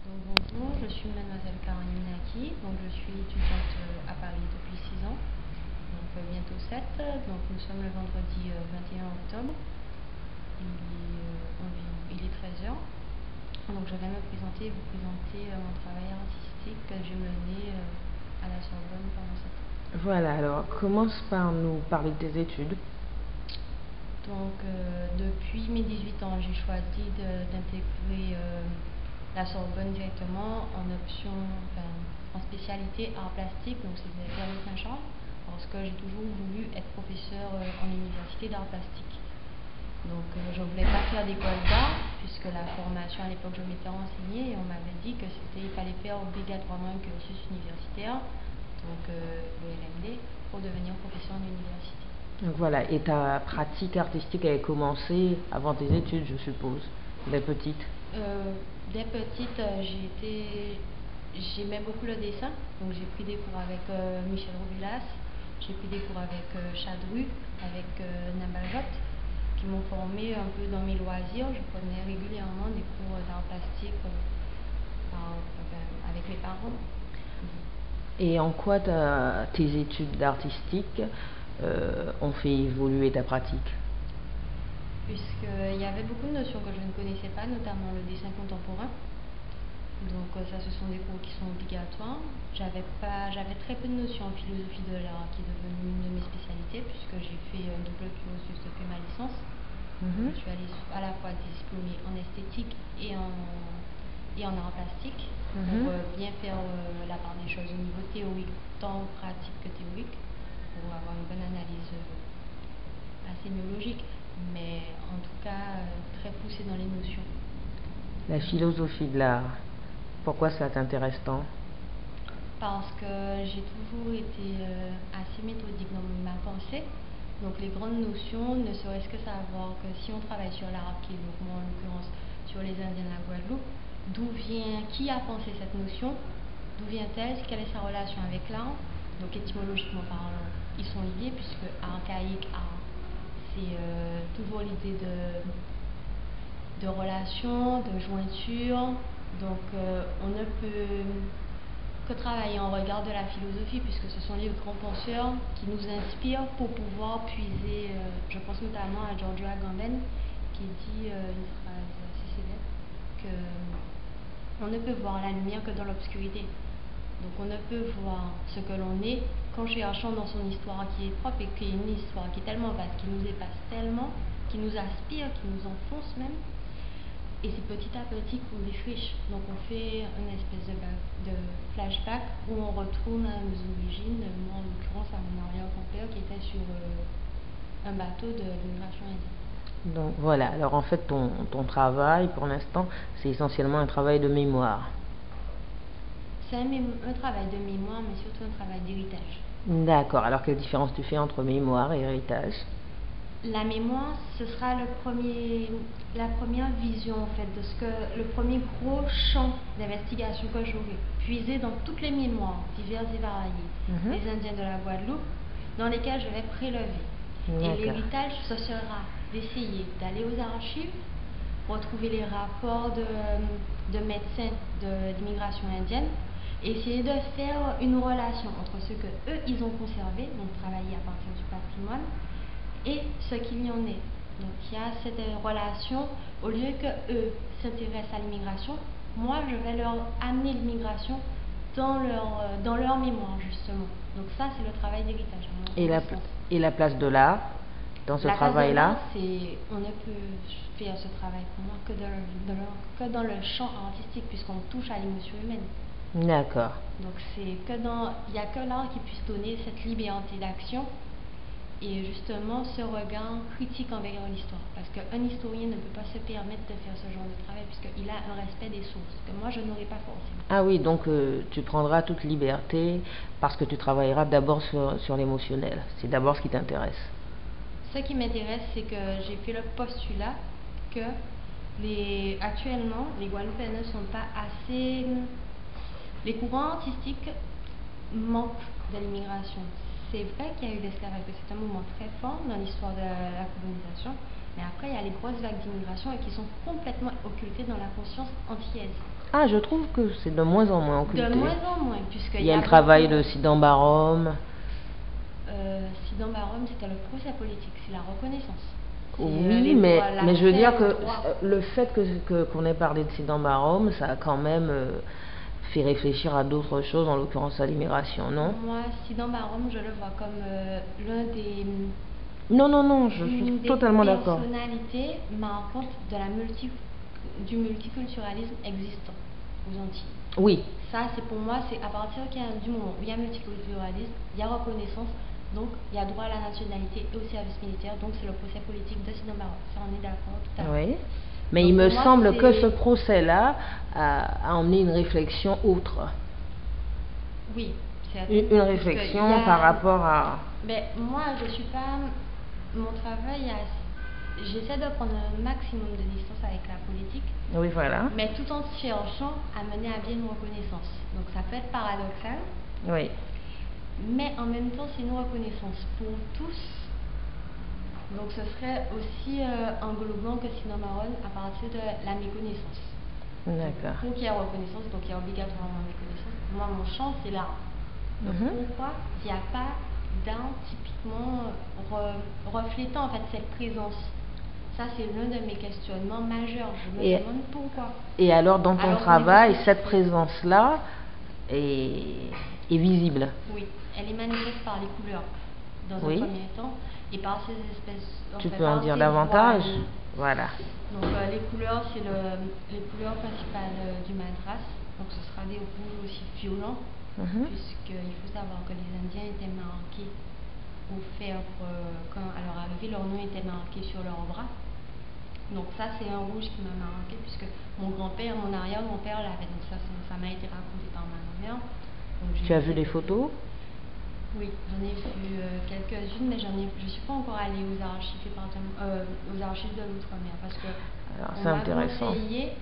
Donc, bonjour, je suis mademoiselle Caroline Naki, donc je suis étudiante à Paris depuis 6 ans, donc bientôt 7. Donc nous sommes le vendredi 21 octobre, il est 13 heures. Donc je vais me présenter et vous présenter mon travail artistique que j'ai mené à la Sorbonne pendant 7 ans. Voilà, alors commence par nous parler de tes études. Donc depuis mes 18 ans, j'ai choisi d'intégrer la Sorbonne directement en option, en spécialité art plastique, donc c'est vers le Saint-Charles, parce que j'ai toujours voulu être professeur en université d'art plastique. Donc je ne voulais pas faire d'école d'art, puisque la formation à l'époque je m'étais renseignée et on m'avait dit que il fallait faire obligatoirement un cursus universitaire, donc le LMD, pour devenir professeur en université. Donc voilà, et ta pratique artistique avait commencé avant tes études, je suppose, dès petite. Dès petite, j'aimais beaucoup le dessin, donc j'ai pris des cours avec Michel Robilas, j'ai pris des cours avec Chadru, avec Nabajot, qui m'ont formé un peu dans mes loisirs. Je prenais régulièrement des cours d'art plastique avec mes parents. Et en quoi tes études d'artistique ont fait évoluer ta pratique? Puisqu'il y avait beaucoup de notions que je ne connaissais pas, notamment le dessin contemporain. Donc ça, ce sont des cours qui sont obligatoires. J'avais très peu de notions en philosophie de l'art, qui est devenue une de mes spécialités, puisque j'ai fait un double cursus depuis ma licence. Je suis allée à la fois diplômée en esthétique et en art plastique, pour bien faire la part des choses au niveau théorique, tant pratique que théorique, pour avoir une bonne analyse assez néologique, mais en tout cas très poussée dans les notions. La philosophie de l'art, pourquoi ça t'intéresse tant? Parce que j'ai toujours été assez méthodique dans ma pensée. Donc les grandes notions, ne serait-ce que savoir que si on travaille sur l'art, qui est donc moi en l'occurrence sur les Indiens de la Guadeloupe, qui a pensé cette notion, d'où vient-elle, quelle est sa relation avec l'art? Donc étymologiquement parlant, ils sont liés, puisque archaïque, art, c'est toujours l'idée de relation, de jointure. Donc on ne peut que travailler en regard de la philosophie, puisque ce sont les grands penseurs qui nous inspirent pour pouvoir puiser. Je pense notamment à Giorgio Agamben, qui dit une phrase assez célèbre, que on ne peut voir la lumière que dans l'obscurité. Donc on ne peut voir ce que l'on est qu'en cherchant dans son histoire qui est propre, et qui est une histoire qui est tellement vaste, qui nous dépasse tellement, qui nous aspire, qui nous enfonce même. Et c'est petit à petit qu'on défriche. Donc on fait une espèce de flashback où on retourne à nos origines, moi en l'occurrence à mon arrière-grand-père qui était sur un bateau de l'immigration indienne. Donc voilà, alors en fait ton travail pour l'instant c'est essentiellement un travail de mémoire. C'est un travail de mémoire, mais surtout un travail d'héritage. D'accord, alors quelle différence tu fais entre mémoire et héritage? La mémoire, ce sera la première vision en fait le premier gros champ d'investigation que j'aurai puisé dans toutes les mémoires diverses et variées des Indiens de la Guadeloupe, dans lesquelles je vais prélever. Et l'héritage, ce sera d'essayer d'aller aux archives, retrouver les rapports de médecins de l'immigration indienne, essayer de faire une relation entre ce que eux ils ont conservé, donc travailler à partir du patrimoine, et ce qu'il y en est. Donc il y a cette relation, au lieu que eux s'intéressent à l'immigration, moi je vais leur amener l'immigration dans leur mémoire justement. Donc ça c'est le travail d'héritage. Et la place de l'art dans ce travail-là? On ne peut faire ce travail pour moi que dans le champ artistique, puisqu'on touche à l'émotion humaine. D'accord. Donc il n'y a que l'art qui puisse donner cette liberté d'action et justement ce regard critique envers l'histoire, parce qu'un historien ne peut pas se permettre de faire ce genre de travail puisqu'il a un respect des sources que moi je n'aurais pas forcément. Ah oui, donc tu prendras toute liberté parce que tu travailleras d'abord sur l'émotionnel, c'est d'abord ce qui t'intéresse. Ce qui m'intéresse, c'est que j'ai fait le postulat que actuellement les Guadeloupéens ne sont pas assez, les courants artistiques manquent de l'immigration. C'est vrai qu'il y a eu l'esclavage, que c'est un moment très fort dans l'histoire de la colonisation, mais après il y a les grosses vagues d'immigration et qui sont complètement occultées dans la conscience antillaise. Ah, je trouve que c'est de moins en moins occulté. De moins en moins, puisqu'il Il y a le travail beaucoup... de Sidan Barom. Sidan Barom, c'était le procès politique, c'est la reconnaissance. Oui, mais je veux dire que le fait qu'on ait parlé de Sidan Barom, ça a quand même fait réfléchir à d'autres choses, en l'occurrence à l'immigration, non? Moi, Sidan Barom, je le vois comme l'un des... Non, je suis totalement d'accord. Personnalités marquantes de du multiculturalisme existant aux Antilles. Oui. Ça, c'est pour moi, c'est à partir du moment où il y a multiculturalisme, il y a reconnaissance, donc il y a droit à la nationalité et au service militaire, donc c'est le procès politique de Sidan Barom. Ça, on est d'accord tout à l'heure. Oui. Mais donc, il me semble que ce procès-là a emmené une réflexion autre. Oui. Une réflexion par rapport à... Mais moi, je suis pas... Mon travail, j'essaie de prendre un maximum de distance avec la politique. Oui, voilà. Mais tout en cherchant à mener à bien une reconnaissance. Donc ça peut être paradoxal. Oui. Mais en même temps, c'est une reconnaissance pour tous. Donc ce serait aussi englobant que Sidan Barom à partir de la méconnaissance. D'accord. Pour qu'il y ait reconnaissance, donc il y a obligatoirement méconnaissance. Moi, mon champ, c'est l'arbre. Donc pourquoi il n'y a pas d'arbre typiquement reflétant en fait cette présence? Ça, c'est l'un de mes questionnements majeurs. Je me demande pourquoi. Et alors, dans ton travail, cette présence-là est visible? Oui, elle est manifeste par les couleurs, dans un premier temps, et par ces espèces... Tu peux en dire davantage? Voilà. Donc, les couleurs, c'est les couleurs principales du madras. Donc, ce sera des rouges aussi violents, puisqu'il faut savoir que les Indiens étaient marqués au fer, quand à leur arrivée, leur nom était marqué sur leurs bras. Donc ça, c'est un rouge qui m'a marqué, puisque mon grand-père, mon arrière-grand-père l'avait. Donc ça m'a été raconté par ma mère. Tu as vu les photos? Oui, j'en ai vu quelques-unes, mais je suis pas encore allée aux archives de l'Outre-mer, parce que on m'a conseillé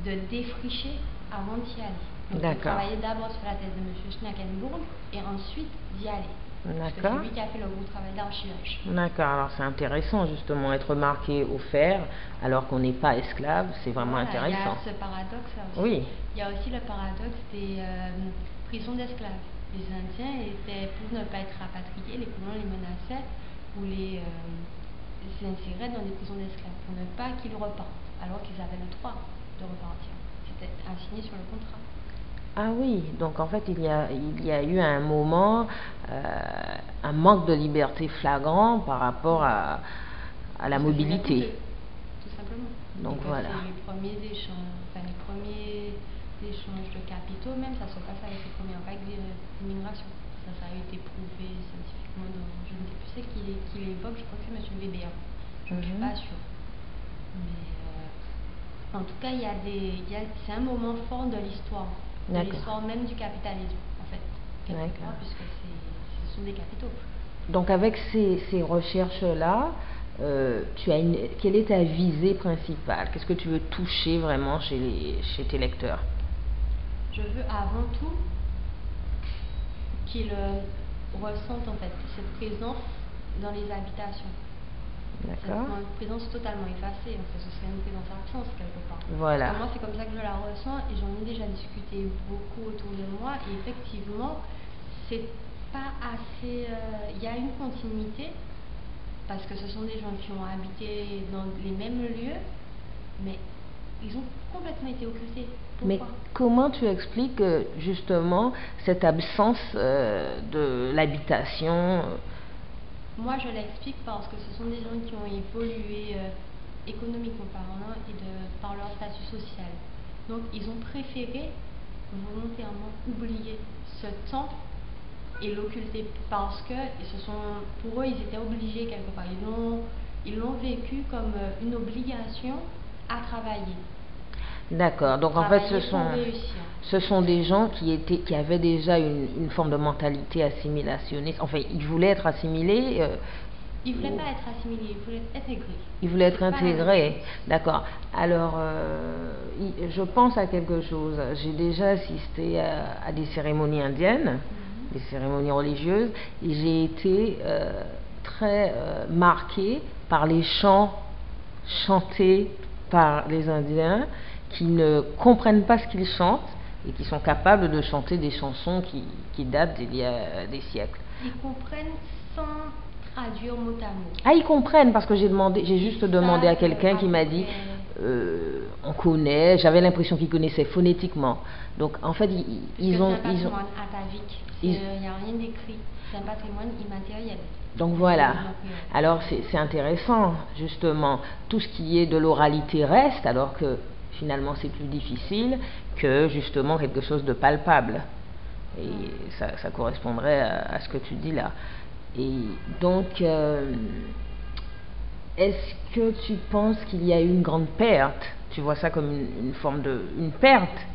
de défricher avant d'y aller. Donc de travailler d'abord sur la thèse de M. Schnackenburg et ensuite d'y aller. D'accord. C'est lui qui a fait le gros travail d'archivage. D'accord, alors c'est intéressant justement, être marqué au fer alors qu'on n'est pas esclave, c'est vraiment intéressant. Il y a ce paradoxe aussi. Oui. Il y a aussi le paradoxe des prisons d'esclaves. Les Indiens étaient, pour ne pas être rapatriés, les colons les menaçaient ou les inséraient dans des prisons d'esclaves pour ne pas qu'ils repartent, alors qu'ils avaient le droit de repartir. C'était assigné sur le contrat. Ah oui, donc en fait il y a eu à un moment un manque de liberté flagrant par rapport à la mobilité. Tout simplement. Donc voilà. Les premiers échanges de capitaux, même ça se passe avec les premières vagues d'immigration. Ça a été prouvé scientifiquement dans, je ne sais plus c'est qui l'évoque, je crois que c'est M. Weber. Je ne suis pas sûre. Mais en tout cas, c'est un moment fort de l'histoire. De l'histoire même du capitalisme, en fait, quelque part, puisque ce sont des capitaux. Donc avec ces recherches-là, quelle est ta visée principale? Qu'est-ce que tu veux toucher vraiment chez tes lecteurs? Je veux avant tout qu'ils ressentent en fait cette présence dans les habitations. D'accord. Cette présence totalement effacée, en fait, ce serait une présence absente quelque part. Voilà. Parce que moi, c'est comme ça que je la ressens et j'en ai déjà discuté beaucoup autour de moi. Et effectivement, c'est pas assez. Il y a une continuité parce que ce sont des gens qui ont habité dans les mêmes lieux, mais ils ont complètement été occultés. Pourquoi? Mais comment tu expliques justement cette absence de l'habitation? Moi, je l'explique parce que ce sont des gens qui ont évolué économiquement parlant et par leur statut social. Donc, ils ont préféré volontairement oublier ce temps et l'occulter parce que pour eux, ils étaient obligés quelque part. Ils l'ont vécu comme une obligation à travailler. D'accord. Donc en fait, ce sont des gens qui avaient déjà une forme de mentalité assimilationniste. Enfin, ils voulaient être assimilés. Ils ne voulaient pas être assimilés, ils voulaient être intégrés. Ils voulaient être intégrés. D'accord. Alors, je pense à quelque chose. J'ai déjà assisté à des cérémonies indiennes, des cérémonies religieuses, et j'ai été très marquée par les chants chantés par les Indiens qui ne comprennent pas ce qu'ils chantent et qui sont capables de chanter des chansons qui datent d'il y a des siècles. Ils comprennent sans traduire mot à mot. Ah, ils comprennent parce que j'ai juste demandé à quelqu'un qui m'a dit on connaît, j'avais l'impression qu'ils connaissaient phonétiquement. Donc en fait, ils ont. C'est un patrimoine atavique, il n'y a rien d'écrit, c'est un patrimoine immatériel. Donc voilà, alors c'est intéressant, justement, tout ce qui est de l'oralité reste, alors que finalement c'est plus difficile que justement quelque chose de palpable. Et ça correspondrait à ce que tu dis là. Et donc, est-ce que tu penses qu'il y a eu une grande perte? Tu vois ça comme une forme de... une perte